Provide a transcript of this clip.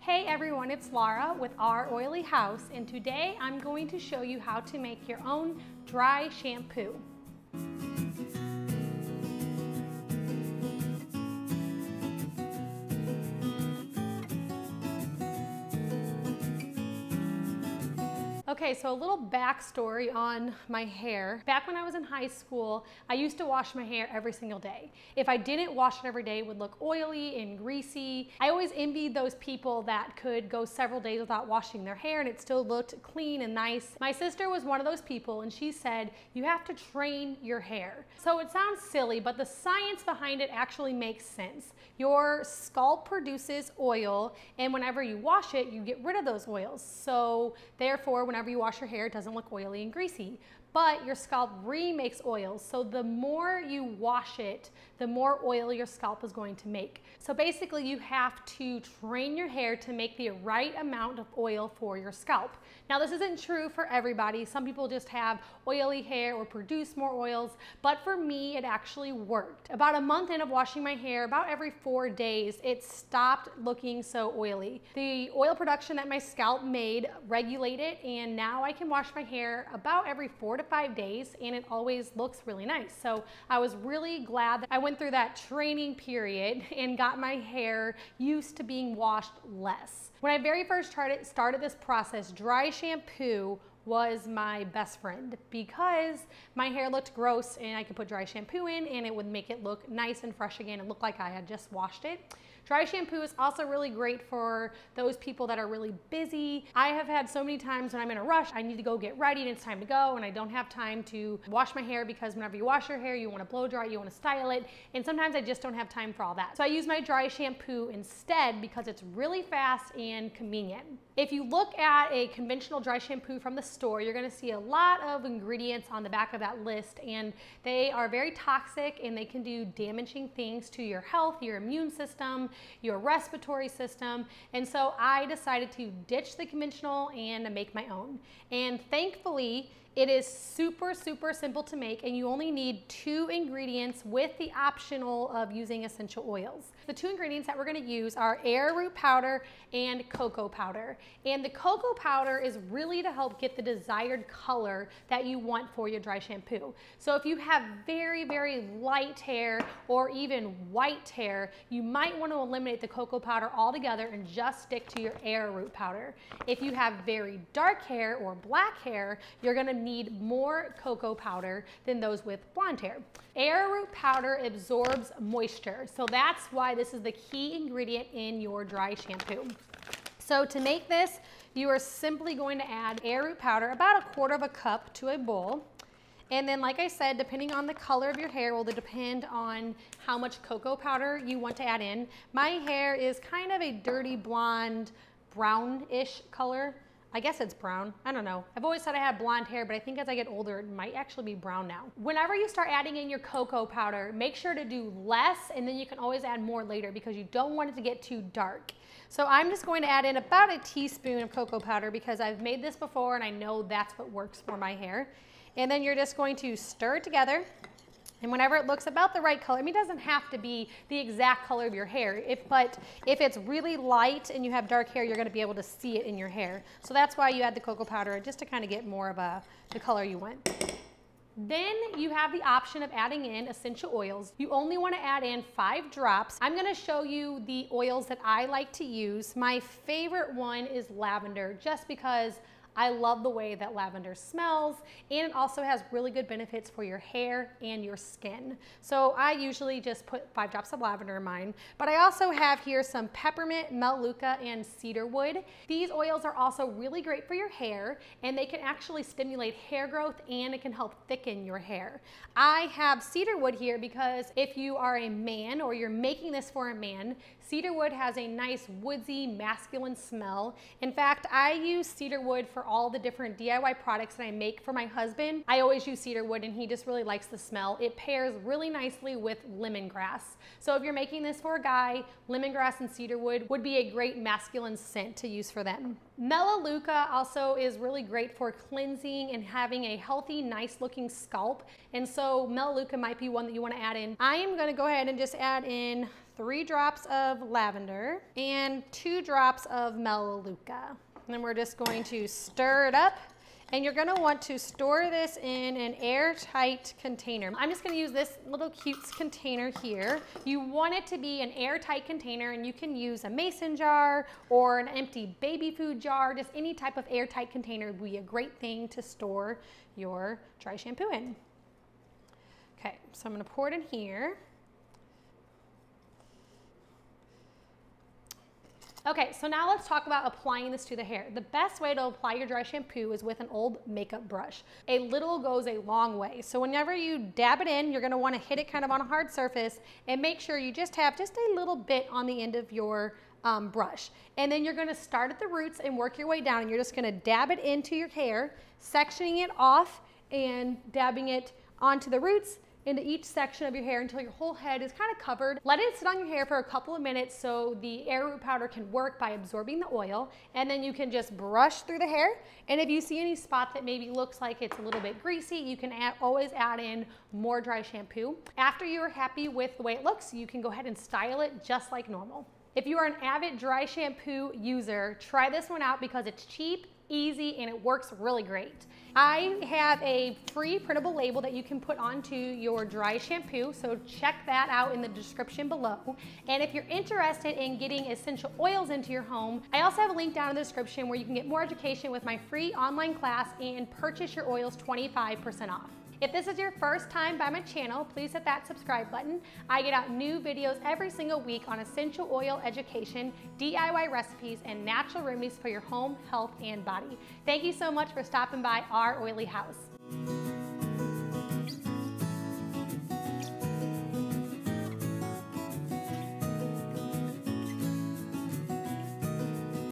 Hey everyone, it's Laura with Our Oily House, and today I'm going to show you how to make your own dry shampoo. Okay, so a little backstory on my hair. Back when I was in high school, I used to wash my hair every single day. If I didn't wash it every day, it would look oily and greasy. I always envied those people that could go several days without washing their hair and it still looked clean and nice. My sister was one of those people, and she said, you have to train your hair. So it sounds silly, but the science behind it actually makes sense. Your scalp produces oil, and whenever you wash it, you get rid of those oils. So therefore, whenever you wash your hair, it doesn't look oily and greasy. But your scalp remakes oils, so the more you wash it, the more oil your scalp is going to make. So basically you have to train your hair to make the right amount of oil for your scalp. Now this isn't true for everybody. Some people just have oily hair or produce more oils, but for me it actually worked. About a month in of washing my hair, about every 4 days, it stopped looking so oily. The oil production that my scalp made regulated, and now I can wash my hair about every 4 to 5 days and it always looks really nice. So I was really glad that I went through that training period and got my hair used to being washed less. When I very first started this process, dry shampoo was my best friend because my hair looked gross and I could put dry shampoo in and it would make it look nice and fresh again and look like I had just washed it. Dry shampoo is also really great for those people that are really busy. I have had so many times when I'm in a rush, I need to go get ready and it's time to go and I don't have time to wash my hair, because whenever you wash your hair, you want to blow dry, you want to style it, and sometimes I just don't have time for all that. So I use my dry shampoo instead because it's really fast and convenient. If you look at a conventional dry shampoo from the store, you're going to see a lot of ingredients on the back of that list, and they are very toxic and they can do damaging things to your health, your immune system, your respiratory system. And so I decided to ditch the conventional and make my own. And thankfully, it is super simple to make, and you only need 2 ingredients with the optional of using essential oils. The 2 ingredients that we're going to use are arrowroot powder and cocoa powder. And the cocoa powder is really to help get the desired color that you want for your dry shampoo. So if you have very light hair or even white hair, you might want to eliminate the cocoa powder altogether and just stick to your arrowroot powder. If you have very dark hair or black hair, you're going to need more cocoa powder than those with blonde hair. Arrowroot powder absorbs moisture, so that's why this is the key ingredient in your dry shampoo. So to make this, you are simply going to add arrowroot powder, about 1/4 cup to a bowl. And then, like I said, depending on the color of your hair will depend on how much cocoa powder you want to add in. My hair is kind of a dirty blonde, brownish color. I guess it's brown. I don't know. I've always said I had blonde hair, but I think as I get older, it might actually be brown now. Whenever you start adding in your cocoa powder, make sure to do less, and then you can always add more later because you don't want it to get too dark. So I'm just going to add in about 1 teaspoon of cocoa powder because I've made this before and I know that's what works for my hair. And then you're just going to stir it together. And whenever it looks about the right color, I mean, it doesn't have to be the exact color of your hair, but if it's really light and you have dark hair, you're going to be able to see it in your hair. So that's why you add the cocoa powder, just to kind of get more of the color you want. Then you have the option of adding in essential oils. You only want to add in 5 drops. I'm going to show you the oils that I like to use. My favorite one is lavender, just because I love the way that lavender smells, and it also has really good benefits for your hair and your skin. So I usually just put 5 drops of lavender in mine, but I also have here some peppermint, melaleuca, and cedarwood. These oils are also really great for your hair, and they can actually stimulate hair growth, and it can help thicken your hair. I have cedarwood here because if you are a man or you're making this for a man, cedarwood has a nice woodsy, masculine smell. In fact, I use cedarwood for all the different DIY products that I make for my husband. I always use cedarwood and he just really likes the smell. It pairs really nicely with lemongrass. So if you're making this for a guy, lemongrass and cedarwood would be a great masculine scent to use for them. Melaleuca also is really great for cleansing and having a healthy, nice looking scalp. And so melaleuca might be one that you want to add in. I am going to go ahead and just add in 3 drops of lavender and 2 drops of melaleuca. And then we're just going to stir it up. And you're gonna want to store this in an airtight container. I'm just gonna use this little cute container here. You want it to be an airtight container, and you can use a mason jar or an empty baby food jar. Just any type of airtight container would be a great thing to store your dry shampoo in. Okay, so I'm gonna pour it in here. Okay, so now let's talk about applying this to the hair. The best way to apply your dry shampoo is with an old makeup brush. A little goes a long way. So whenever you dab it in, you're gonna wanna hit it kind of on a hard surface and make sure you just have just a little bit on the end of your brush. And then you're gonna start at the roots and work your way down, and you're just gonna dab it into your hair, sectioning it off and dabbing it onto the roots, into each section of your hair until your whole head is kind of covered. Let it sit on your hair for a couple of minutes so the arrowroot powder can work by absorbing the oil, and then you can just brush through the hair. And if you see any spot that maybe looks like it's a little bit greasy, you can always add in more dry shampoo. After you are happy with the way it looks, you can go ahead and style it just like normal. If you are an avid dry shampoo user, try this one out because it's cheap, easy, and it works really great. I have a free printable label that you can put onto your dry shampoo, so check that out in the description below. And if you're interested in getting essential oils into your home, I also have a link down in the description where you can get more education with my free online class and purchase your oils 25% off. If this is your first time by my channel, please hit that subscribe button. I get out new videos every single week on essential oil education, DIY recipes, and natural remedies for your home, health, and body. Thank you so much for stopping by our oily house.